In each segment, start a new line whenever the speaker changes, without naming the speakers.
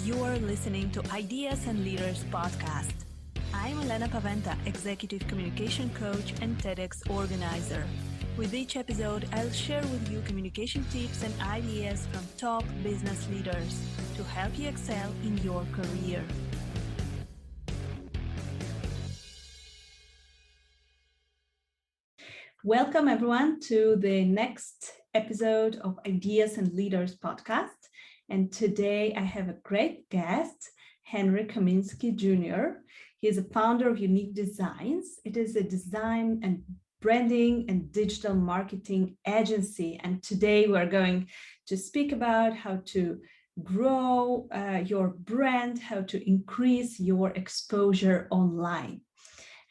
You are listening to Ideas and Leaders podcast. I'm Elena Paventa, Executive Communication Coach and TEDx Organizer. With each episode, I'll share with you communication tips and ideas from top business leaders to help you excel in your career. Welcome, everyone, to the next episode of Ideas and Leaders podcast. And today I have a great guest, Henry Kaminski Jr. He is a founder of Unique Designz. It is a design and branding and digital marketing agency. And today we're going to speak about how to grow your brand, how to increase your exposure online.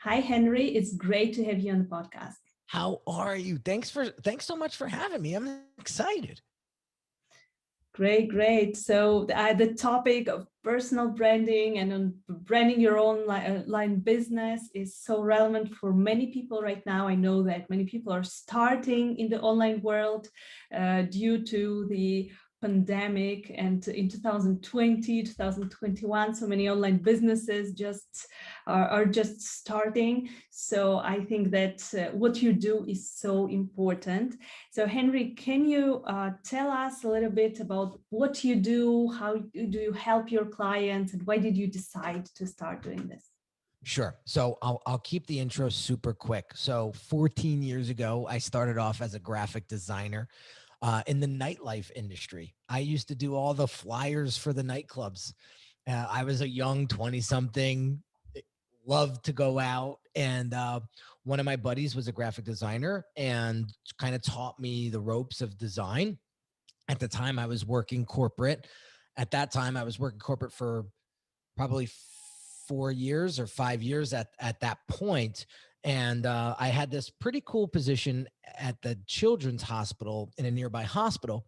Hi, Henry. It's great to have you on the podcast.
How are you? Thanks so much for having me. I'm excited.
Great. So the topic of personal branding and on branding your online business is so relevant for many people right now. I know that many people are starting in the online world due to the pandemic, and in 2020, 2021, so many online businesses are just starting. So I think that what you do is so important. So Henry, can you tell us a little bit about what you do? How do you help your clients, and why did you decide to start doing this?
Sure. So I'll keep the intro super quick. So 14 years ago, I started off as a graphic designer in the nightlife industry. I used to do all the flyers for the nightclubs. I was a young 20-something, loved to go out. And one of my buddies was a graphic designer and kind of taught me the ropes of design. At the time, I was working corporate. At that time, I was working corporate for probably 4 years or 5 years at that point. And I had this pretty cool position at the children's hospital in a nearby hospital.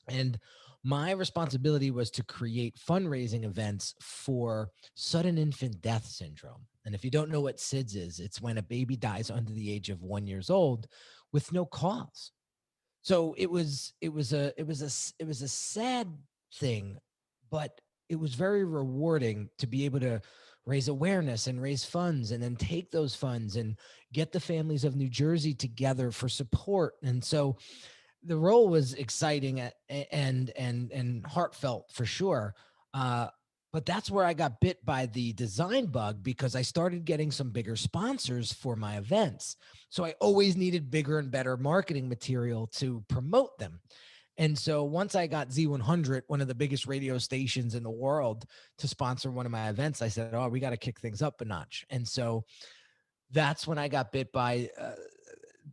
And my responsibility was to create fundraising events for sudden infant death syndrome. And if you don't know what SIDS is, it's when a baby dies under the age of 1 year old with no cause. So it was a sad thing, but it was very rewarding to be able to raise awareness and raise funds and then take those funds and get the families of New Jersey together for support. And so the role was exciting and heartfelt for sure. But that's where I got bit by the design bug, because I started getting some bigger sponsors for my events. So I always needed bigger and better marketing material to promote them. And so once I got Z100, one of the biggest radio stations in the world, to sponsor one of my events, I said, oh, we got to kick things up a notch. And so that's when I got bit by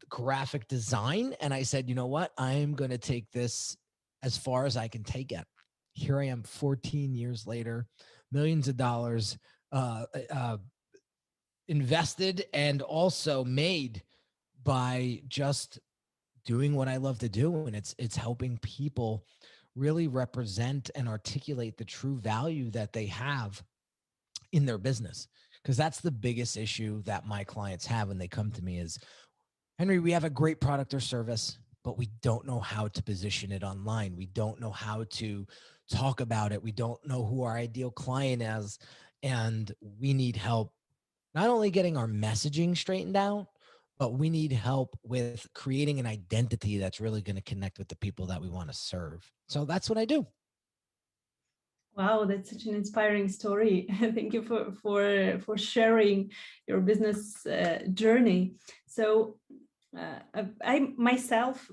graphic design. And I said, you know what? I'm going to take this as far as I can take it. Here I am 14 years later, millions of dollars invested and also made by just doing what I love to do. And it's helping people really represent and articulate the true value that they have in their business. Because that's the biggest issue that my clients have when they come to me is, Henry, we have a great product or service, but we don't know how to position it online. We don't know how to talk about it. We don't know who our ideal client is. And we need help not only getting our messaging straightened out, but we need help with creating an identity that's really going to connect with the people that we want to serve. So that's what I do.
Wow, that's such an inspiring story. Thank you for sharing your business journey. So I myself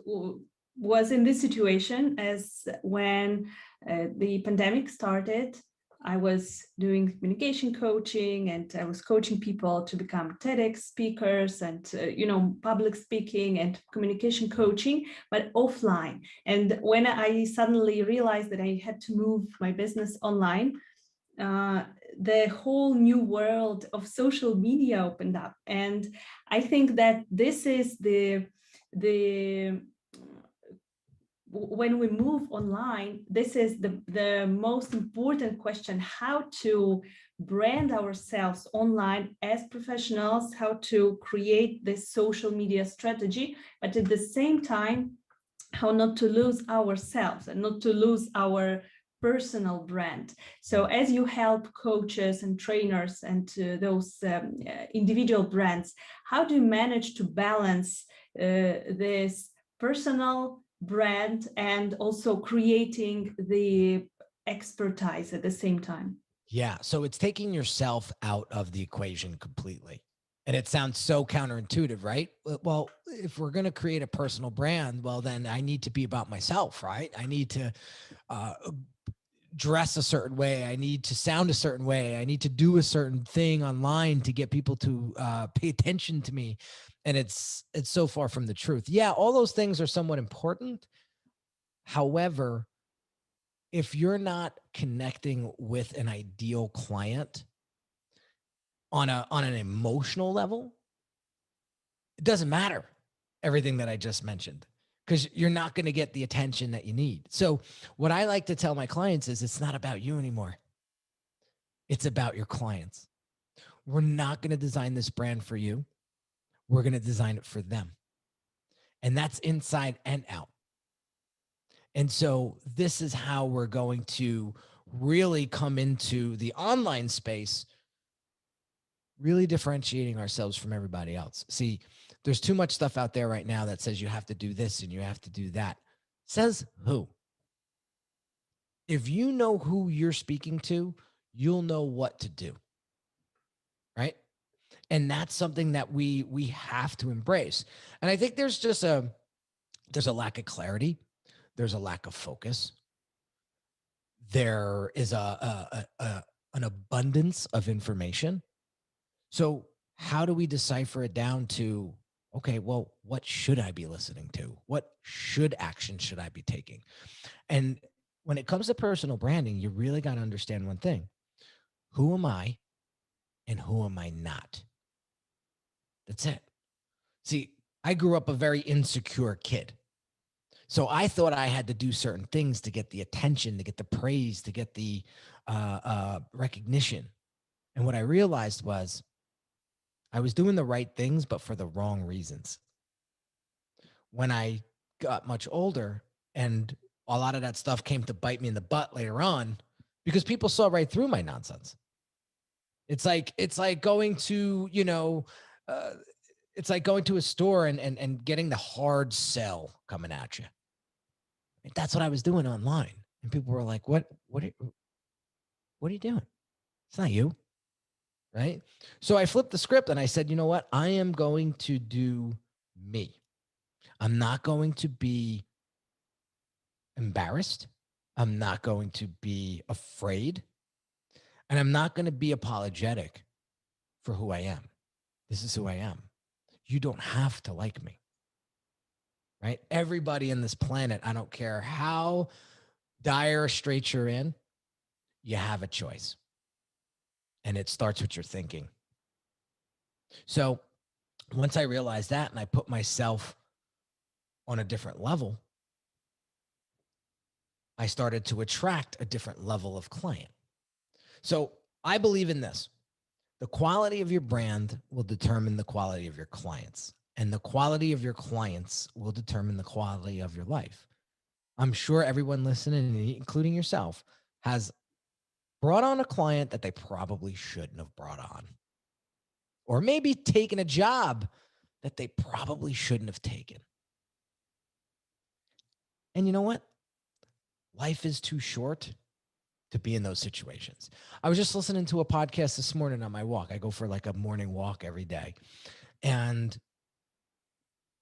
was in this situation as when the pandemic started. I was doing communication coaching, and I was coaching people to become TEDx speakers and, public speaking and communication coaching, but offline. And when I suddenly realized that I had to move my business online, the whole new world of social media opened up. And I think that this is when we move online, this is the most important question: how to brand ourselves online as professionals, how to create this social media strategy, but at the same time, how not to lose ourselves and not to lose our personal brand. So as you help coaches and trainers and those individual brands, how do you manage to balance this personal brand and also creating the expertise at the same time?
Yeah. So it's taking yourself out of the equation completely. And it sounds so counterintuitive, right? Well, if we're going to create a personal brand, well, then I need to be about myself, right? I need to dress a certain way. I need to sound a certain way. I need to do a certain thing online to get people to pay attention to me. And it's so far from the truth. Yeah, all those things are somewhat important. However, if you're not connecting with an ideal client on an emotional level, it doesn't matter everything that I just mentioned, because you're not going to get the attention that you need. So what I like to tell my clients is it's not about you anymore. It's about your clients. We're not going to design this brand for you. We're going to design it for them. And that's inside and out. And so this is how we're going to really come into the online space, really differentiating ourselves from everybody else. See, there's too much stuff out there right now that says you have to do this and you have to do that. Says who? If you know who you're speaking to, you'll know what to do. Right? And that's something that we have to embrace. And I think there's just there's a lack of clarity. There's a lack of focus. There is an abundance of information. So how do we decipher it down to, okay, well, what should I be listening to? What action should I be taking? And when it comes to personal branding, you really got to understand one thing. Who am I and who am I not? That's it. See, I grew up a very insecure kid. So I thought I had to do certain things to get the attention, to get the praise, to get the recognition. And what I realized was I was doing the right things, but for the wrong reasons. When I got much older and a lot of that stuff came to bite me in the butt later on, because people saw right through my nonsense. It's like going to, it's like going to a store and getting the hard sell coming at you. That's what I was doing online. And people were like, what are you doing? It's not you. Right. So I flipped the script and I said, you know what? I am going to do me. I'm not going to be embarrassed. I'm not going to be afraid. And I'm not going to be apologetic for who I am. This is who I am. You don't have to like me. Right? Everybody in this planet, I don't care how dire a strait you're in, you have a choice. And it starts with your thinking. So once I realized that and I put myself on a different level, I started to attract a different level of client. So I believe in this. The quality of your brand will determine the quality of your clients, and the quality of your clients will determine the quality of your life. I'm sure everyone listening, including yourself, has brought on a client that they probably shouldn't have brought on, or maybe taken a job that they probably shouldn't have taken. And you know what? Life is too short to be in those situations. I was just listening to a podcast this morning on my walk. I go for like a morning walk every day. And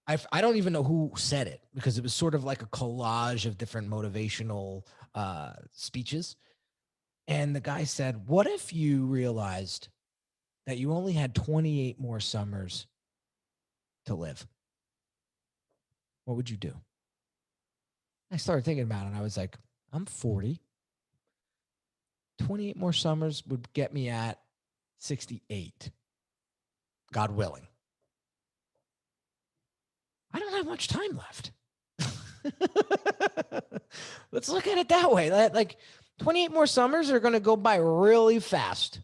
I don't even know who said it, because it was sort of like a collage of different motivational speeches. And the guy said, what if you realized that you only had 28 more summers to live? What would you do? I started thinking about it, and I was like, I'm 40. 28 more summers would get me at 68, God willing. I don't have much time left. Let's look at it that way. Like 28 more summers are going to go by really fast.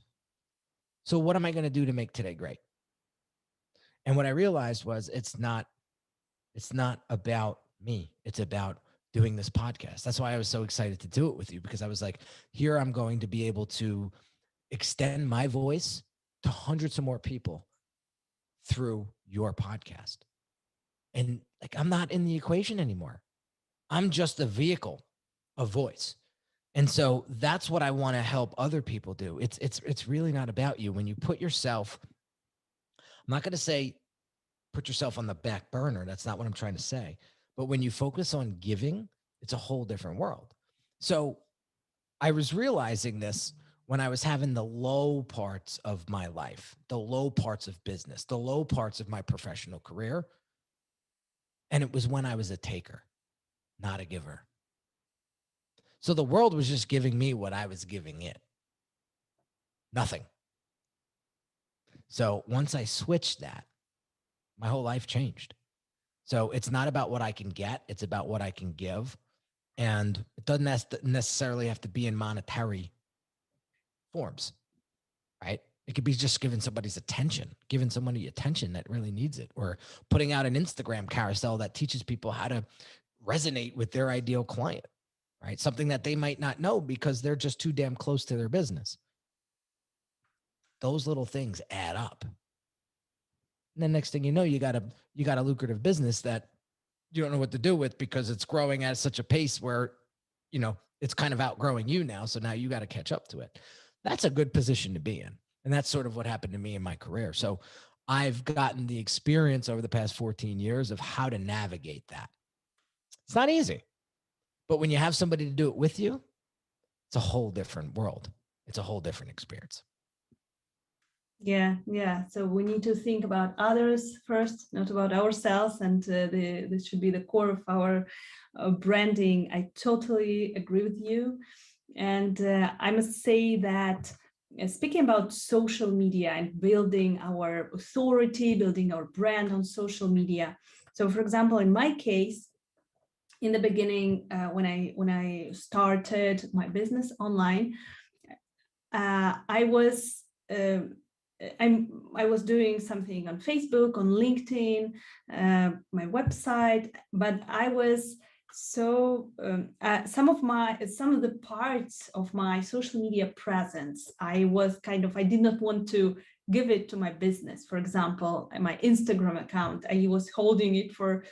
So what am I going to do to make today great? And what I realized was it's not about me. It's about doing this podcast. That's why I was so excited to do it with you, because I was like, here I'm going to be able to extend my voice to hundreds of more people through your podcast. And like, I'm not in the equation anymore. I'm just a vehicle of voice. And so that's what I want to help other people do. It's really not about you. When you put yourself, I'm not going to say put yourself on the back burner. That's not what I'm trying to say. But when you focus on giving, it's a whole different world. So I was realizing this when I was having the low parts of my life, the low parts of business, the low parts of my professional career. And it was when I was a taker, not a giver. So the world was just giving me what I was giving it. Nothing. So once I switched that, my whole life changed. So it's not about what I can get. It's about what I can give. And it doesn't necessarily have to be in monetary forms, right? It could be just giving somebody attention that really needs it, or putting out an Instagram carousel that teaches people how to resonate with their ideal client, right? Something that they might not know because they're just too damn close to their business. Those little things add up. And then next thing you know, you got a lucrative business that you don't know what to do with, because it's growing at such a pace where, you know, it's kind of outgrowing you now. So now you got to catch up to it. That's a good position to be in. And that's sort of what happened to me in my career. So I've gotten the experience over the past 14 years of how to navigate that. It's not easy, but when you have somebody to do it with you, it's a whole different world. It's a whole different experience.
Yeah. So we need to think about others first, not about ourselves, and this should be the core of our branding. I totally agree with you, and I must say that speaking about social media and building our authority, building our brand on social media. So, for example, in my case, in the beginning, when I started my business online, I was doing something on Facebook, on LinkedIn, my website, but I was some of the parts of my social media presence, I did not want to give it to my business. For example, my Instagram account, I was holding it for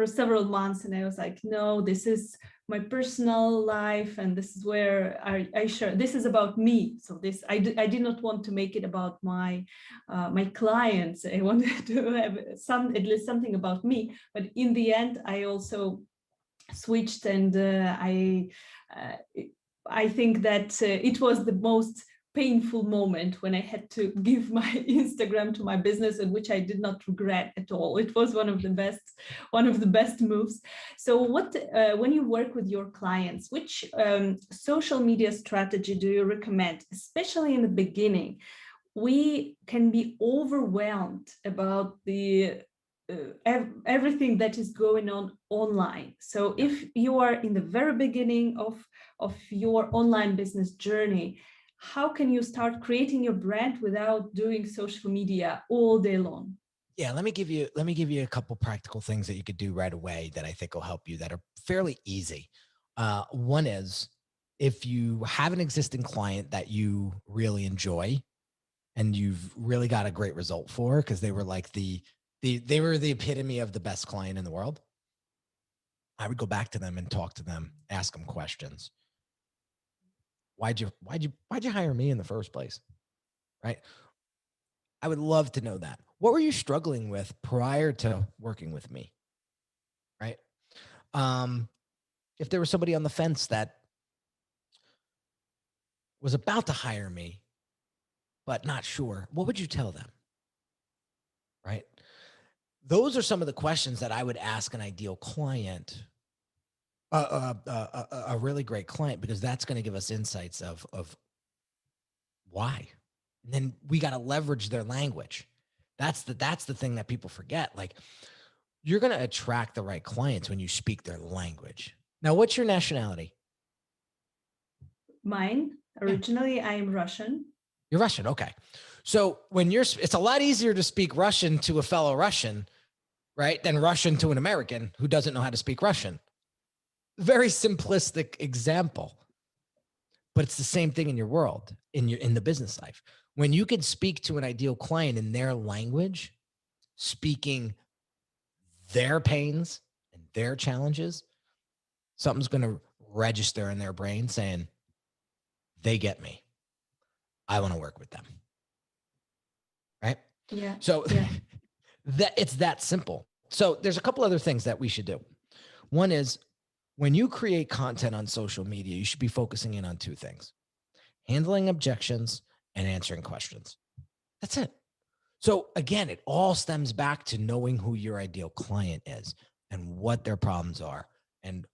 several months, and I was like, no, this is my personal life, and this is where I share. This is about me. So I did not want to make it about my clients. I wanted to have at least something about me. But in the end, I also switched, and I think that it was the most painful moment when I had to give my Instagram to my business, and which I did not regret at all. It was one of the best moves. So when you work with your clients, which social media strategy do you recommend, especially in the beginning? We can be overwhelmed about the everything that is going on online. So if you are in the very beginning of your online business journey, how can you start creating your brand without doing social media all day long?
Yeah, let me give you a couple practical things that you could do right away that I think will help you, that are fairly easy. One is, if you have an existing client that you really enjoy and you've really got a great result for, because they were like they were the epitome of the best client in the world, I would go back to them and talk to them, ask them questions. Why'd you hire me in the first place? Right? I would love to know that. What were you struggling with prior to working with me? Right? If there was somebody on the fence that was about to hire me, but not sure, what would you tell them? Right? Those are some of the questions that I would ask an ideal client, a really great client, because that's going to give us insights of why. And then we got to leverage their language. That's the thing that people forget. Like, you're going to attract the right clients when you speak their language. Now, what's your nationality?
Mine, originally, I am Russian.
You're Russian. Okay. So it's a lot easier to speak Russian to a fellow Russian, right, than Russian to an American who doesn't know how to speak Russian. Very simplistic example, but it's the same thing in your world, in the business life. When you can speak to an ideal client in their language, speaking their pains and their challenges, something's going to register in their brain saying, they get me. I want to work with them. Right?
Yeah.
So that it's that simple. So there's a couple other things that we should do. One is, when you create content on social media, you should be focusing in on two things: handling objections and answering questions. That's it. So again, it all stems back to knowing who your ideal client is and what their problems are and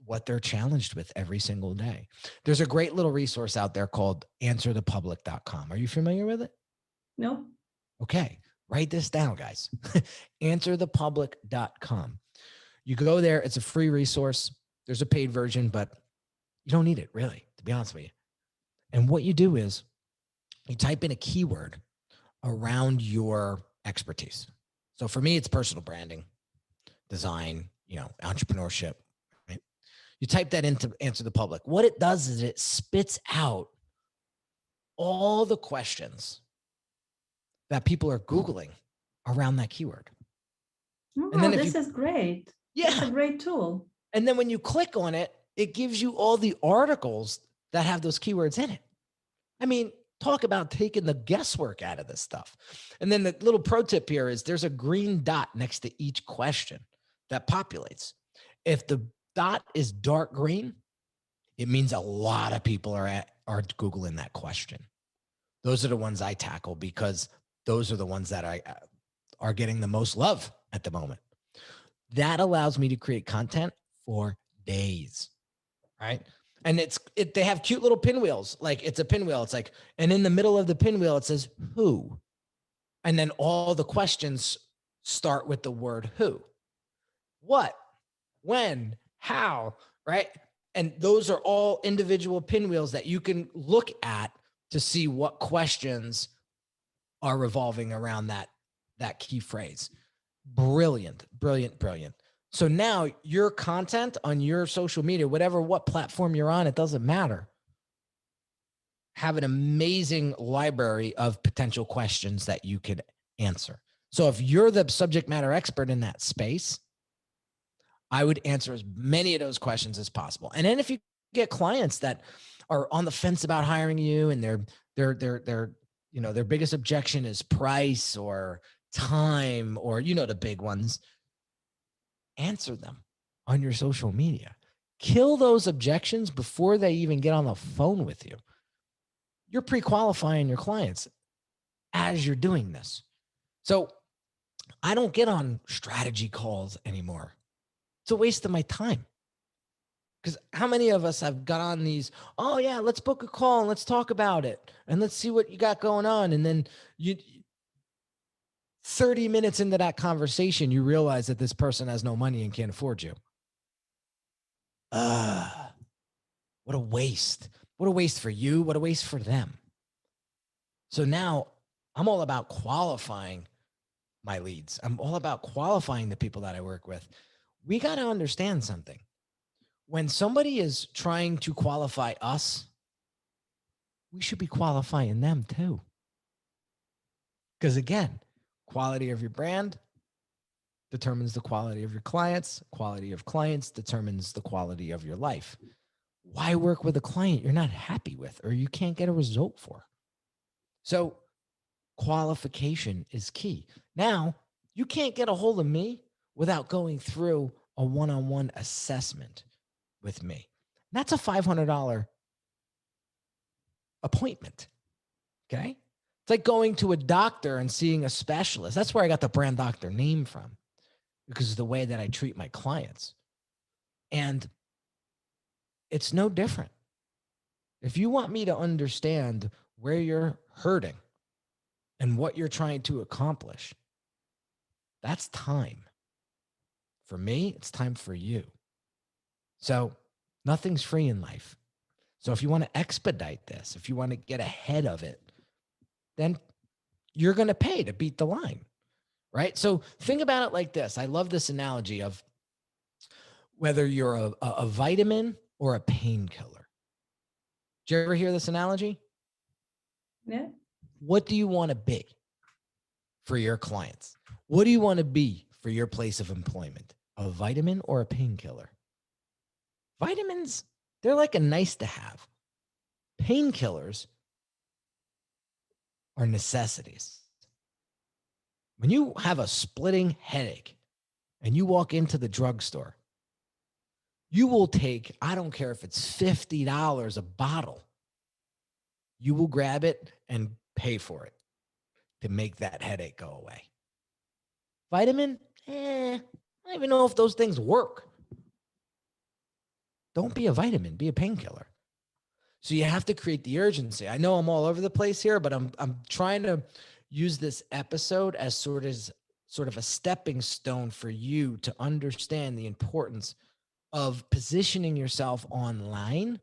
what they're challenged with every single day. There's a great little resource out there called answerthepublic.com. Are you familiar with it?
No.
Okay. Write this down, guys. answerthepublic.com. You go there. It's a free resource. There's a paid version, but you don't need it, really, to be honest with you. And what you do is you type in a keyword around your expertise. So for me, it's personal branding, design, entrepreneurship, right? You type that into Answer the Public. What it does is it spits out all the questions that people are Googling around that keyword.
Oh, and then this is great.
Yeah.
It's a great tool.
And then when you click on it, it gives you all the articles that have those keywords in it. I mean, talk about taking the guesswork out of this stuff. And then the little pro tip here is there's a green dot next to each question that populates. If the dot is dark green, it means a lot of people are Googling that question. Those are the ones I tackle because those are the ones that are getting the most love at the moment. That allows me to create content for days, right? And they have cute little pinwheels. Like, it's a pinwheel. It's like, and in the middle of the pinwheel, it says who. And then all the questions start with the word who. What, when, how, right? And those are all individual pinwheels that you can look at to see what questions are revolving around that key phrase. Brilliant, brilliant, brilliant. So now your content on your social media, what platform you're on, it doesn't matter. Have an amazing library of potential questions that you could answer. So if you're the subject matter expert in that space, I would answer as many of those questions as possible. And then if you get clients that are on the fence about hiring you and their biggest objection is price or time or, the big ones, answer them on your social media. Kill those objections before they even get on the phone with you. You're pre-qualifying your clients as you're doing this. So I don't get on strategy calls anymore. It's a waste of my time. Because how many of us have got on these, oh yeah, let's book a call and let's talk about it and let's see what you got going on. And then 30 minutes into that conversation, you realize that this person has no money and can't afford you. What a waste. What a waste for you. What a waste for them. So now I'm all about qualifying my leads. I'm all about qualifying the people that I work with. We got to understand something. When somebody is trying to qualify us, we should be qualifying them too. Because again, quality of your brand determines the quality of your clients. Quality of clients determines the quality of your life. Why work with a client you're not happy with or you can't get a result for? So qualification is key. Now, you can't get a hold of me without going through a one-on-one assessment with me. That's a $500 appointment. Okay. It's like going to a doctor and seeing a specialist. That's where I got the brand doctor name from, because of the way that I treat my clients. And it's no different. If you want me to understand where you're hurting and what you're trying to accomplish, that's time. For me, it's time for you. So nothing's free in life. So if you want to expedite this, if you want to get ahead of it, then you're going to pay to beat the line, right? So think about it like this. I love this analogy of whether you're a vitamin or a painkiller. Did you ever hear this analogy?
Yeah.
What do you want to be for your clients? What do you want to be for your place of employment? A vitamin or a painkiller? Vitamins, they're like a nice to have. Painkillers are necessities. When you have a splitting headache and you walk into the drugstore, you will take, I don't care if it's $50 a bottle, you will grab it and pay for it to make that headache go away. Vitamin, I don't even know if those things work. Don't be a vitamin, be a painkiller. So you have to create the urgency. I know I'm all over the place here, but I'm trying to use this episode as sort of a stepping stone for you to understand the importance of positioning yourself online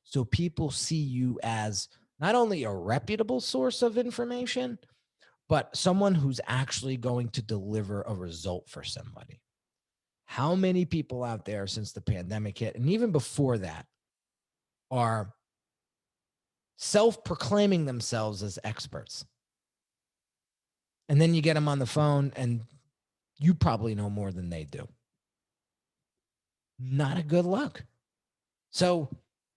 so people see you as not only a reputable source of information, but someone who's actually going to deliver a result for somebody. How many people out there since the pandemic hit, and even before that, are self-proclaiming themselves as experts? And then you get them on the phone and you probably know more than they do. Not a good look. So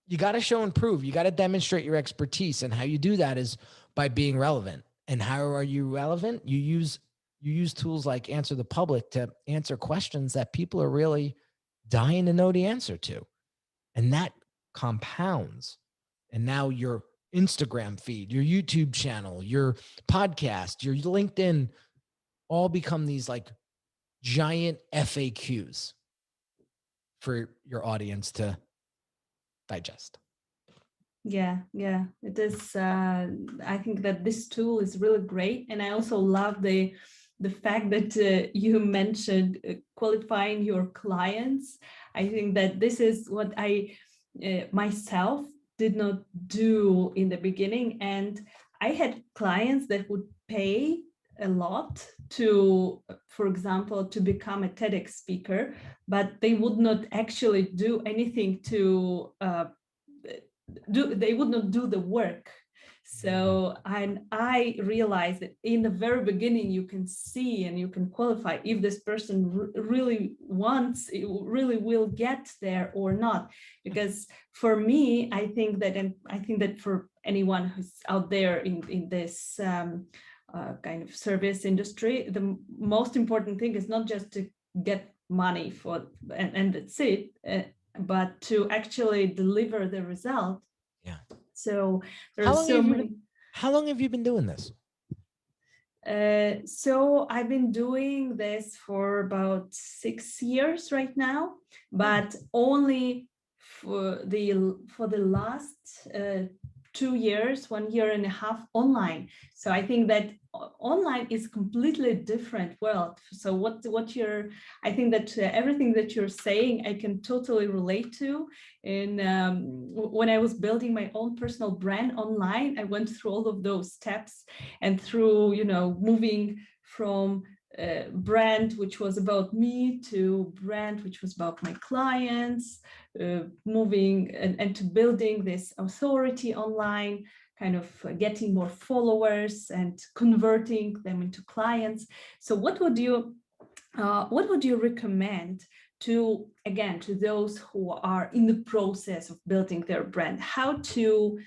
you got to show and prove. You got to demonstrate your expertise. And how you do that is by being relevant. And how are you relevant? You use tools like Answer the Public to answer questions that people are really dying to know the answer to. And that compounds. And now your Instagram feed, your YouTube channel, your podcast, your LinkedIn all become these like giant FAQs for your audience to digest.
Yeah, it is. I think that this tool is really great, and I also love the fact that you mentioned qualifying your clients. I think that this is what I myself did not do in the beginning, and I had clients that would pay a lot to, for example, to become a TEDx speaker, but they would not actually do anything to they would not do the work. So I realized that in the very beginning, you can see and you can qualify if this person really wants, really will get there or not. Because for me, I think that, and I think that for anyone who's out there in this kind of service industry, the most important thing is not just to get money for and that's it, but to actually deliver the result.
Yeah.
So there's so many.
How long have you been doing this?
So I've been doing this for about 6 years right now, but only for the last 2 years, 1.5 years online. So I think that online is completely different world. So I think that everything that you're saying, I can totally relate to. And when I was building my own personal brand online, I went through all of those steps, and through, moving from brand which was about me to brand which was about my clients, moving and to building this authority online, kind of getting more followers and converting them into clients. So what would you recommend to those who are in the process of building their brand? How to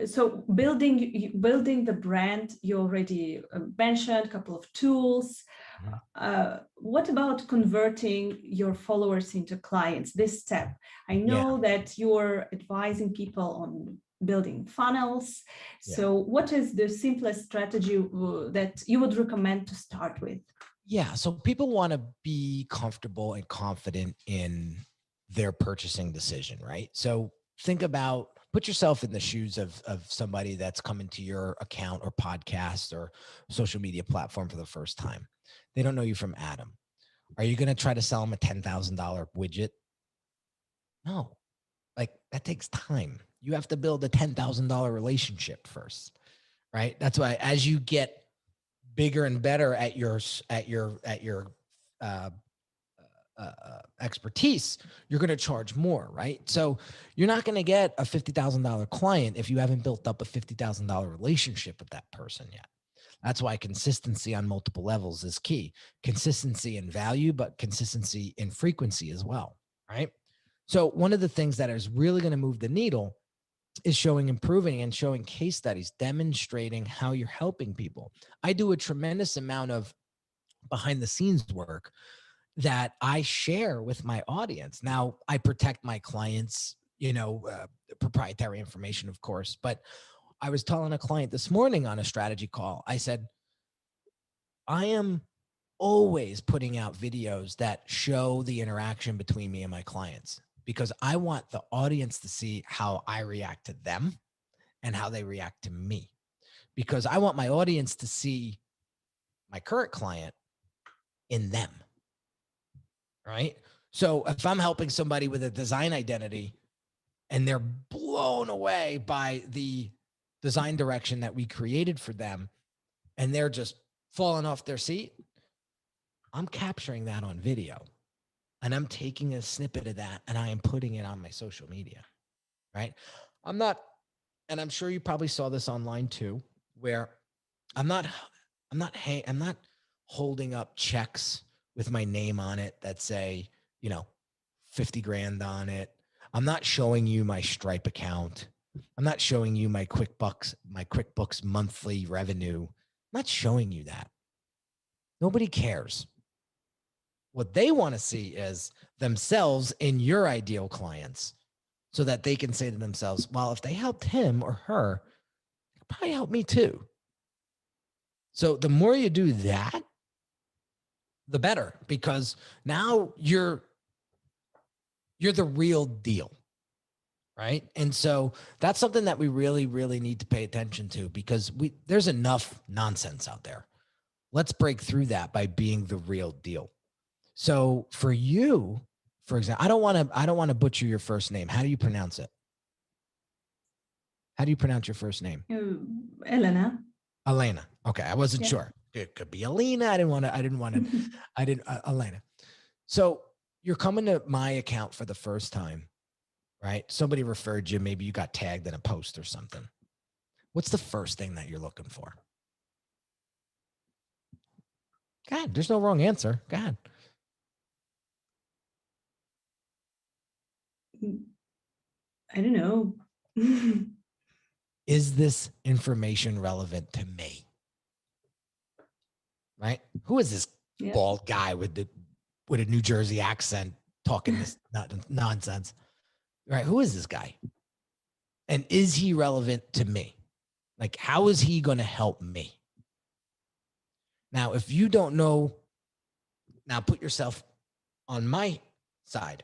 so building the brand, you already mentioned a couple of tools. What about converting your followers into clients? This step, I know that you're advising people on building funnels. So what is the simplest strategy that you would recommend to start with?
Yeah, so people want to be comfortable and confident in their purchasing decision, right? So put yourself in the shoes of somebody that's coming to your account or podcast or social media platform for the first time. They don't know you from Adam. Are you going to try to sell them a $10,000 widget? No, like that takes time. You have to build a $10,000 relationship first, right? That's why as you get bigger and better at your expertise, you're going to charge more, right? So you're not going to get a $50,000 client if you haven't built up a $50,000 relationship with that person yet. That's why consistency on multiple levels is key. Consistency in value, but consistency in frequency as well, right? So one of the things that is really going to move the needle is showing improving and showing case studies, demonstrating how you're helping people. I do a tremendous amount of behind the scenes work that I share with my audience. Now, I protect my clients, proprietary information, of course, but I was telling a client this morning on a strategy call, I said, I am always putting out videos that show the interaction between me and my clients because I want the audience to see how I react to them and how they react to me, because I want my audience to see my current client in them, right? So if I'm helping somebody with a design identity and they're blown away by the design direction that we created for them and they're just falling off their seat, I'm capturing that on video and I'm taking a snippet of that and I am putting it on my social media, right? I'm not, and I'm sure you probably saw this online too, where I'm not holding up checks with my name on it that say, 50 grand on it. I'm not showing you my Stripe account. I'm not showing you my QuickBooks monthly revenue. I'm not showing you that. Nobody cares. What they want to see is themselves in your ideal clients so that they can say to themselves, well, if they helped him or her, they could probably help me too. So the more you do that, the better, because now you're the real deal, right? And so that's something that we really, really need to pay attention to, because there's enough nonsense out there. Let's break through that by being the real deal. So for you, for example, I don't want to butcher your first name. How do you pronounce it? How do you pronounce your first name?
Elena.
Elena. Okay, I wasn't sure. It could be Alina. I didn't want to. Elena. So you're coming to my account for the first time, right? Somebody referred you. Maybe you got tagged in a post or something. What's the first thing that you're looking for? God, there's no wrong answer. God.
I don't know.
Is this information relevant to me? Right? Who is this bald guy with a New Jersey accent talking this nonsense? Right? Who is this guy? And is he relevant to me? Like, how is he going to help me? Now, if you don't know, now put yourself on my side.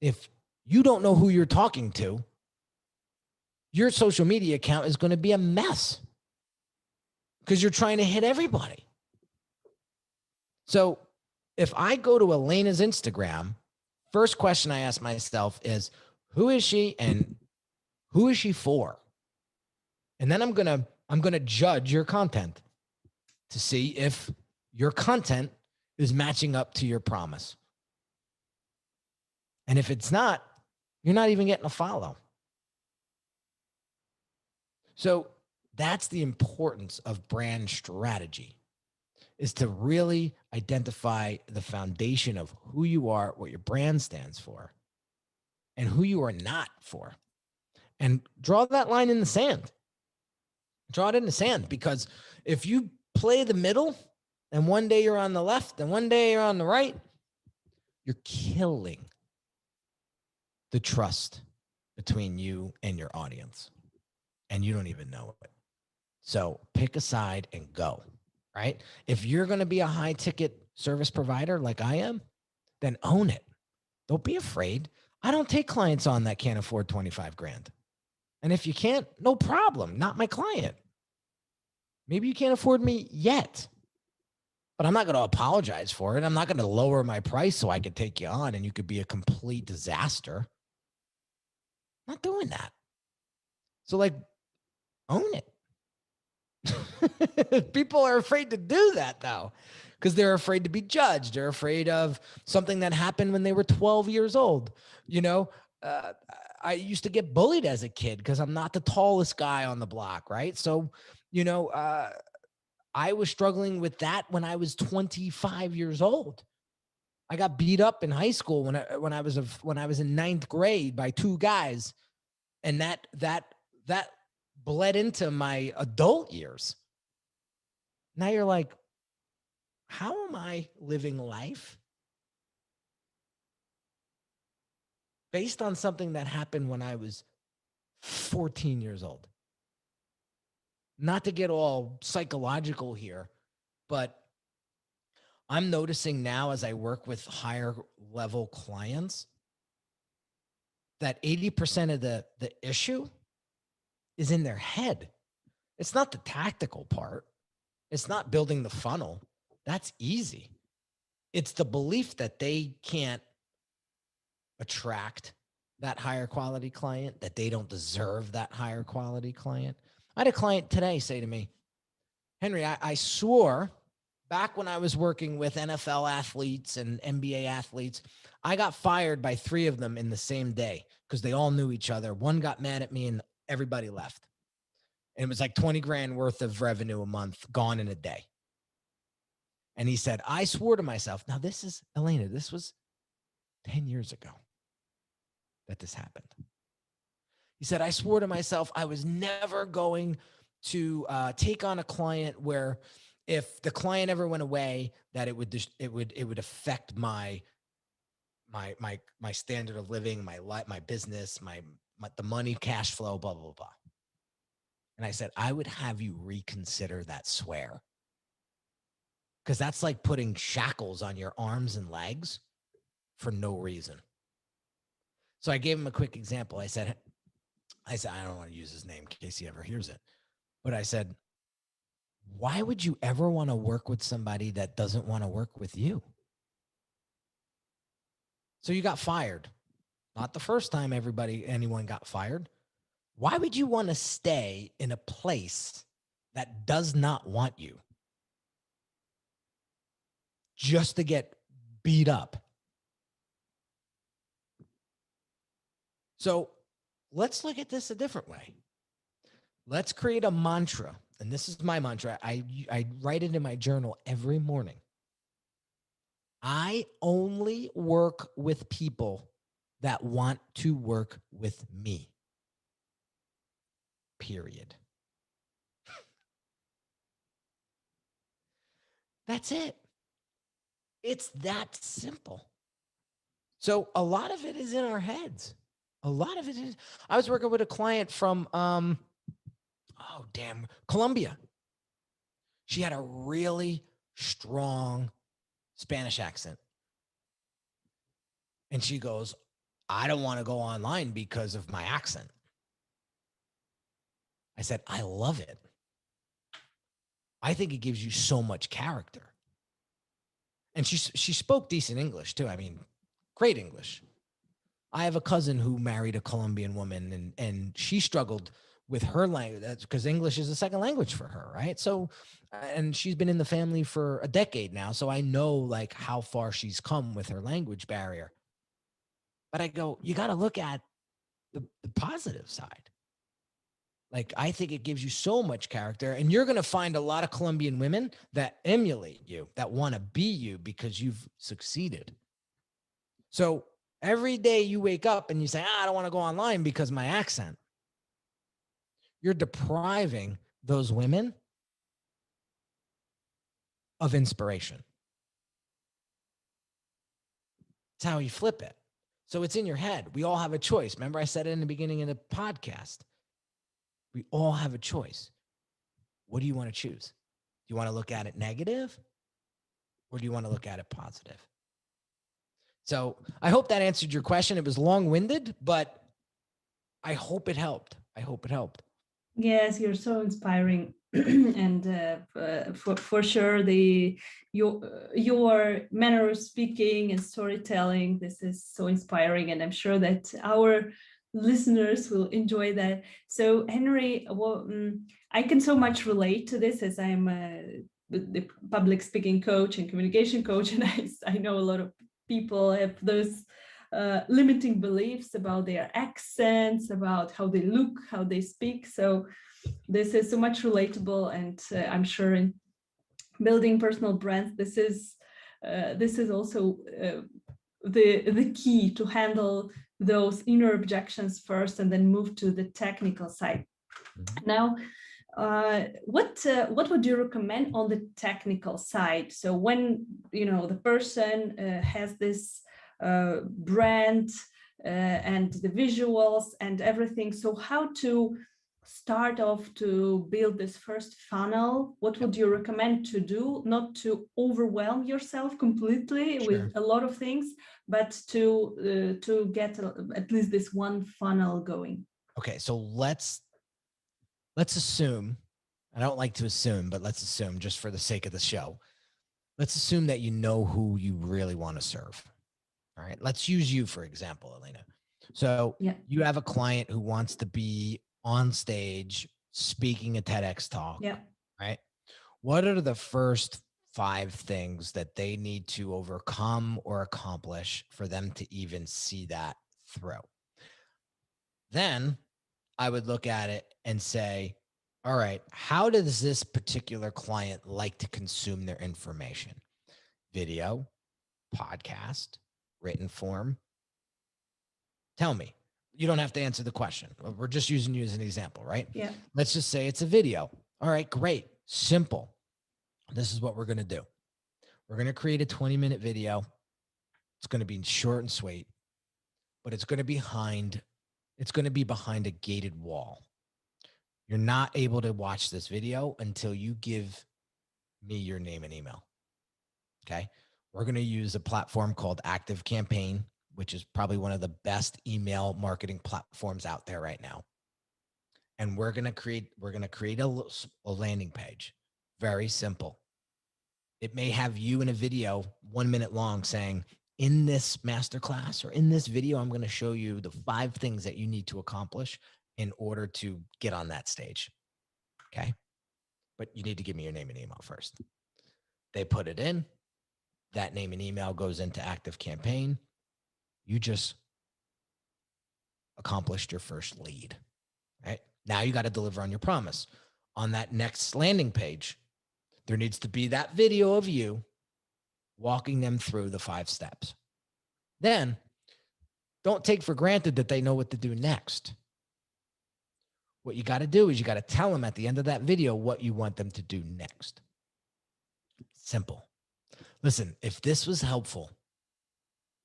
If you don't know who you're talking to, your social media account is going to be a mess because you're trying to hit everybody. So if I go to Elena's Instagram, first question I ask myself is, who is she and who is she for? And then I'm going to judge your content to see if your content is matching up to your promise. And if it's not, you're not even getting a follow. So that's the importance of brand strategy, is to really identify the foundation of who you are, what your brand stands for, and who you are not for. And draw that line in the sand. Draw it in the sand, because if you play the middle and one day you're on the left and one day you're on the right, you're killing the trust between you and your audience. And you don't even know it. So pick a side and go, right? If you're going to be a high ticket service provider like I am, then own it. Don't be afraid. I don't take clients on that can't afford 25 grand. And if you can't, no problem. Not my client. Maybe you can't afford me yet, but I'm not going to apologize for it. I'm not going to lower my price so I could take you on and you could be a complete disaster. I'm not doing that. So, like, own it. People are afraid to do that, though, because they're afraid to be judged. They're afraid of something that happened when they were 12 years old. You know, uh, I used to get bullied as a kid because I'm not the tallest guy on the block, right? So, you know, I was struggling with that when I was 25 years old. I got beat up in high school when I was in ninth grade by two guys, and that bled into my adult years. Now you're like, how am I living life based on something that happened when I was 14 years old? Not to get all psychological here, but I'm noticing now as I work with higher level clients that 80% of the issue is in their head. It's not the tactical part. It's not building the funnel. That's easy. It's the belief that they can't attract that higher quality client, that they don't deserve that higher quality client. I had a client today say to me, Henry, I swore back when I was working with NFL athletes and NBA athletes, I got fired by 3 of them in the same day because they all knew each other. One got mad at me and everybody left. And it was like 20 grand worth of revenue a month gone in a day. And he said, I swore to myself. Now, this is, Elena, this was 10 years ago that this happened. He said, I swore to myself I was never going to take on a client where if the client ever went away, that it would affect my standard of living, my life, my business, the money, cash flow, blah, blah, blah. And I said, I would have you reconsider that swear. Because that's like putting shackles on your arms and legs for no reason. So I gave him a quick example. I said, I don't want to use his name in case he ever hears it. But I said, why would you ever want to work with somebody that doesn't want to work with you? So you got fired. Not the first time anyone got fired. Why would you want to stay in a place that does not want you just to get beat up? So let's look at this a different way. Let's create a mantra. And this is my mantra. I write it in my journal every morning. I only work with people that want to work with me. Period. That's it. It's that simple. So a lot of it is in our heads. A lot of it is. I was working with a client from, Colombia. She had a really strong Spanish accent. And she goes, I don't want to go online because of my accent. I said, I love it. I think it gives you so much character. And she spoke decent English too. I mean, great English. I have a cousin who married a Colombian woman and she struggled with her language because English is a second language for her, right? So, and she's been in the family for a decade now. So I know like how far she's come with her language barrier. But I go, you got to look at the positive side. Like, I think it gives you so much character, and you're going to find a lot of Colombian women that emulate you, that want to be you because you've succeeded. So every day you wake up and you say, I don't want to go online because of my accent, you're depriving those women of inspiration. It's how you flip it. So it's in your head. We all have a choice. Remember I said it in the beginning of the podcast. We all have a choice. What do you want to choose? Do you want to look at it negative or do you want to look at it positive? So I hope that answered your question. It was long-winded, but I hope it helped. I hope it helped.
Yes, you're so inspiring. And for sure, your manner of speaking and storytelling, this is so inspiring. And I'm sure that our listeners will enjoy that. So Henry, well, I can so much relate to this as I'm the public speaking coach and communication coach, and I know a lot of people have those limiting beliefs about their accents, about how they look, how they speak. So this is so much relatable, and I'm sure in building personal brands, this is also the key to handle those inner objections first, and then move to the technical side. Now, what would you recommend on the technical side? So when the person has this brand and the visuals and everything, so how to start off to build this first funnel? What would you recommend to do, not to overwhelm yourself completely with a lot of things, but to get at least this one funnel going?
Okay, so let's assume, I don't like to assume, but let's assume, just for the sake of the show, let's assume that you know who you really want to serve. All right, let's use you, for example, Elena. So you have a client who wants to be on stage speaking a TEDx talk, right? What are the first 5 things that they need to overcome or accomplish for them to even see that through? Then I would look at it and say, all right, how does this particular client like to consume their information? Video, podcast, written form? Tell me. You don't have to answer the question. We're just using you as an example, right?
Yeah.
Let's just say it's a video. All right, great. Simple. This is what we're going to do. We're going to create a 20-minute video. It's going to be short and sweet, but it's going to be behind a gated wall. You're not able to watch this video until you give me your name and email. Okay. We're going to use a platform called ActiveCampaign, which is probably one of the best email marketing platforms out there right now. And we're going to create a landing page. Very simple. It may have you in a video 1 minute long saying, in this masterclass or in this video, I'm going to show you the 5 things that you need to accomplish in order to get on that stage. Okay. But you need to give me your name and email first. They put it in. That name and email goes into ActiveCampaign. You just accomplished your first lead, right? Now you got to deliver on your promise. On that next landing page, there needs to be that video of you walking them through the 5 steps. Then don't take for granted that they know what to do next. What you got to do is you got to tell them at the end of that video what you want them to do next. Simple. Listen, if this was helpful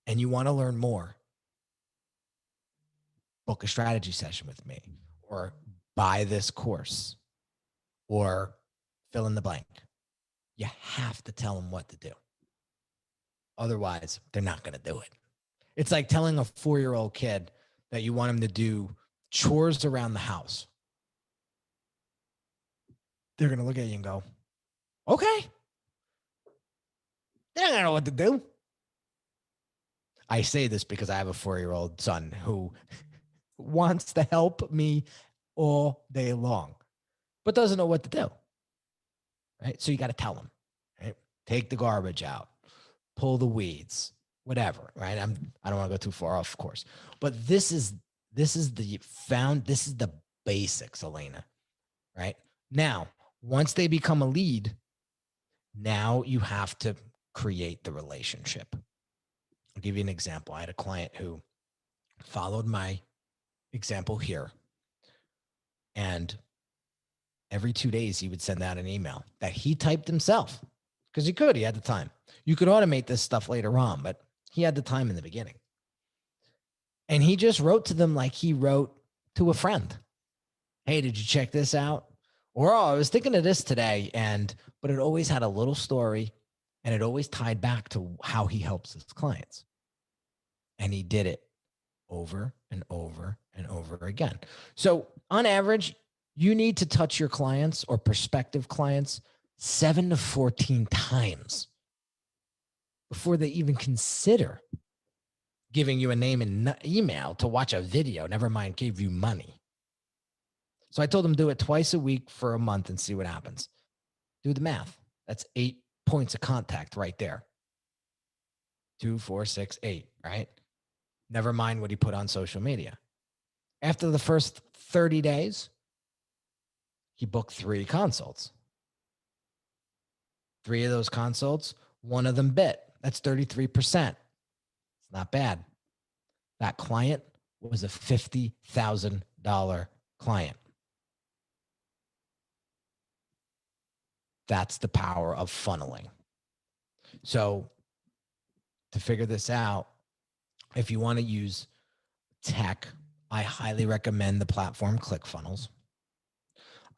and you want to learn more, book a strategy session with me, or buy this course, or fill in the blank. You have to tell them what to do. Otherwise, they're not going to do it. It's like telling a 4-year-old kid that you want him to do chores around the house. They're going to look at you and go, okay. They don't know what to do. I say this because I have a 4-year-old son who wants to help me all day long, but doesn't know what to do. Right? So you got to tell them, right? Take the garbage out, pull the weeds, whatever, right? I don't want to go too far off course, but this is the basics, Elena, right? Now, once they become a lead, now you have to create the relationship. I'll give you an example. I had a client who followed my example here, and every 2 days he would send out an email that he typed himself because he had the time. You could automate this stuff later on, but he had the time in the beginning. And he just wrote to them like he wrote to a friend. Hey, did you check this out? Or, oh, I was thinking of this today, but it always had a little story, and it always tied back to how he helps his clients. And he did it over and over and over again. So on average, you need to touch your clients or prospective clients 7 to 14 times before they even consider giving you a name and email to watch a video, never mind give you money. So I told him do it twice a week for a month and see what happens. Do the math. That's 8 points of contact right there. 2, 4, 6, 8, right? Never mind what he put on social media. After the first 30 days, he booked 3 consults. 3 of those consults, 1 of them bit. That's 33%. It's not bad. That client was a $50,000 client. That's the power of funneling. So to figure this out, if you want to use tech, I highly recommend the platform ClickFunnels.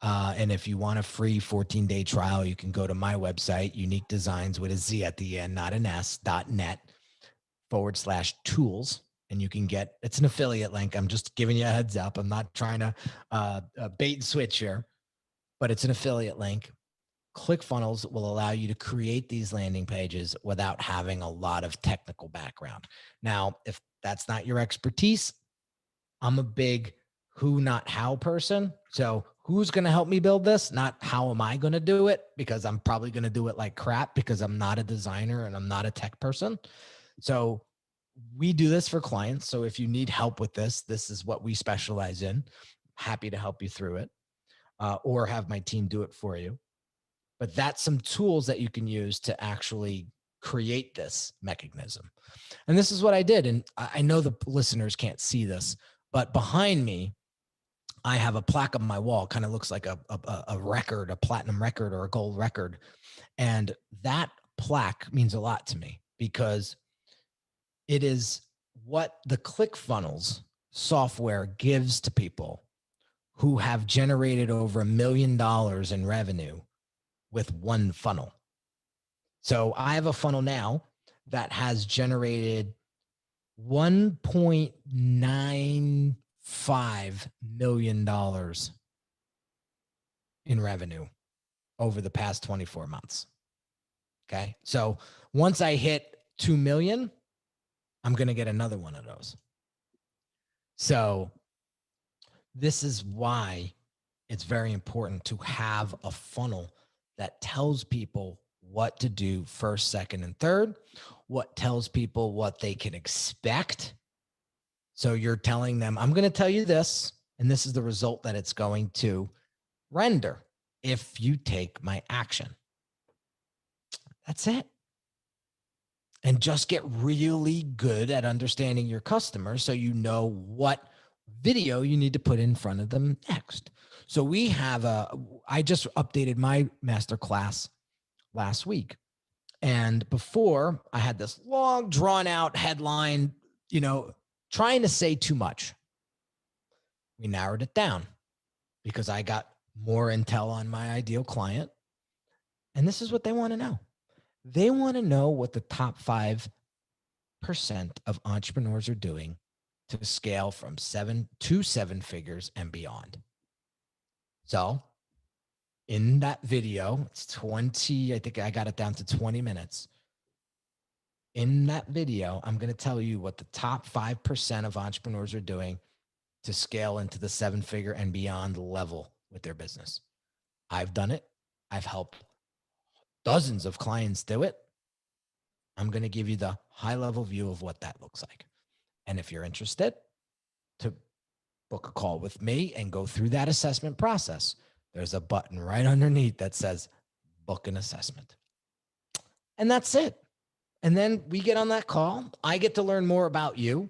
And if you want a free 14-day trial, you can go to my website, Unique Designz with a Z at the end, not an S.net/tools. And you can get, it's an affiliate link. I'm just giving you a heads up. I'm not trying to bait and switch here, but it's an affiliate link. ClickFunnels will allow you to create these landing pages without having a lot of technical background. Now, if that's not your expertise, I'm a big who, not how person. So who's going to help me build this? Not how am I going to do it? Because I'm probably going to do it like crap because I'm not a designer and I'm not a tech person. So we do this for clients. So if you need help with this, this is what we specialize in. Happy to help you through it or have my team do it for you. But that's some tools that you can use to actually create this mechanism. And this is what I did. And I know the listeners can't see this, but behind me, I have a plaque on my wall, kind of looks like a record, a platinum record or a gold record. And that plaque means a lot to me because it is what the ClickFunnels software gives to people who have generated over $1 million in revenue with one funnel. So I have a funnel now that has generated $1.95 million in revenue over the past 24 months. Okay. So once I hit 2 million, I'm going to get another one of those. So this is why it's very important to have a funnel that tells people what to do first, second, and third, what tells people what they can expect. So you're telling them, I'm going to tell you this, and this is the result that it's going to render if you take my action. That's it. And just get really good at understanding your customers so you know what video you need to put in front of them next. So we have I just updated my masterclass last week. And before I had this long drawn out headline, trying to say too much. We narrowed it down because I got more intel on my ideal client. And this is what they want to know. They want to know what the top 5% of entrepreneurs are doing to scale from 7 to 7 figures and beyond. So in that video, it's 20, I think I got it down to 20 minutes. In that video, I'm going to tell you what the top 5% of entrepreneurs are doing to scale into the 7-figure and beyond level with their business. I've done it. I've helped dozens of clients do it. I'm going to give you the high-level view of what that looks like. And if you're interested to book a call with me and go through that assessment process, there's a button right underneath that says book an assessment. And that's it. And then we get on that call. I get to learn more about you.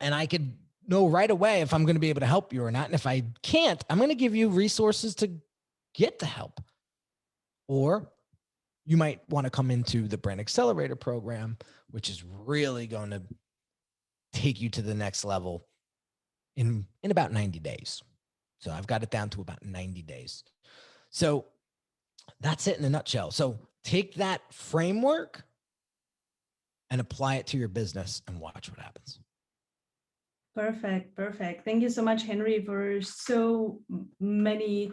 And I could know right away if I'm going to be able to help you or not. And if I can't, I'm going to give you resources to get the help. Or you might want to come into the Brand Accelerator program, which is really going to take you to the next level in about 90 days. So I've got it down to about 90 days. So that's it in a nutshell. So take that framework and apply it to your business and watch what happens.
Perfect. Perfect. Thank you so much, Henry, for so many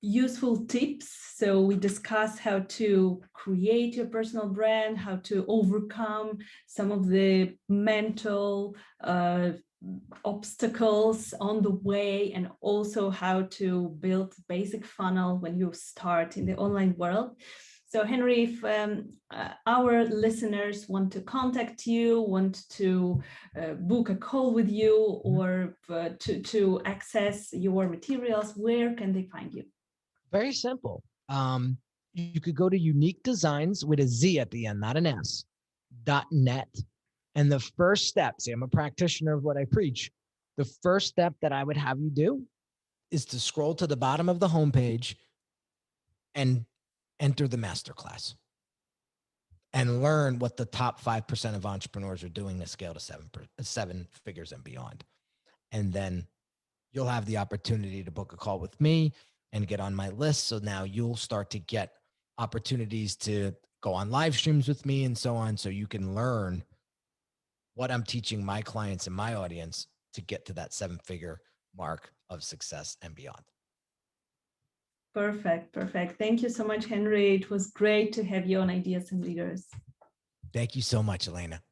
useful tips. So we discussed how to create your personal brand, how to overcome some of the mental obstacles on the way, and also how to build basic funnel when you start in the online world. So Henry, if our listeners want to contact you, want to book a call with you, or to access your materials, where can they find you?
Very simple. You could go to Unique Designz with a Z at the end, not an S, .net. And the first step, see, I'm a practitioner of what I preach. The first step that I would have you do is to scroll to the bottom of the homepage and enter the masterclass and learn what the top 5% of entrepreneurs are doing to scale to seven figures and beyond. And then you'll have the opportunity to book a call with me and get on my list. So now you'll start to get opportunities to go on live streams with me and so on. So you can learn what I'm teaching my clients and my audience to get to that 7-figure mark of success and beyond.
Perfect. Thank you so much, Henry. It was great to have you on Ideas and Leaders.
Thank you so much, Elena.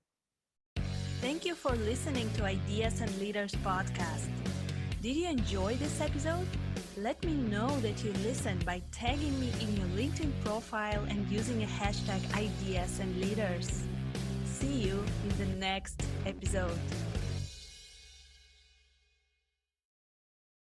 Thank you for listening to Ideas and Leaders podcast. Did you enjoy this episode? Let me know that you listened by tagging me in your LinkedIn profile and using a hashtag Ideas and Leaders. See you in the next episode.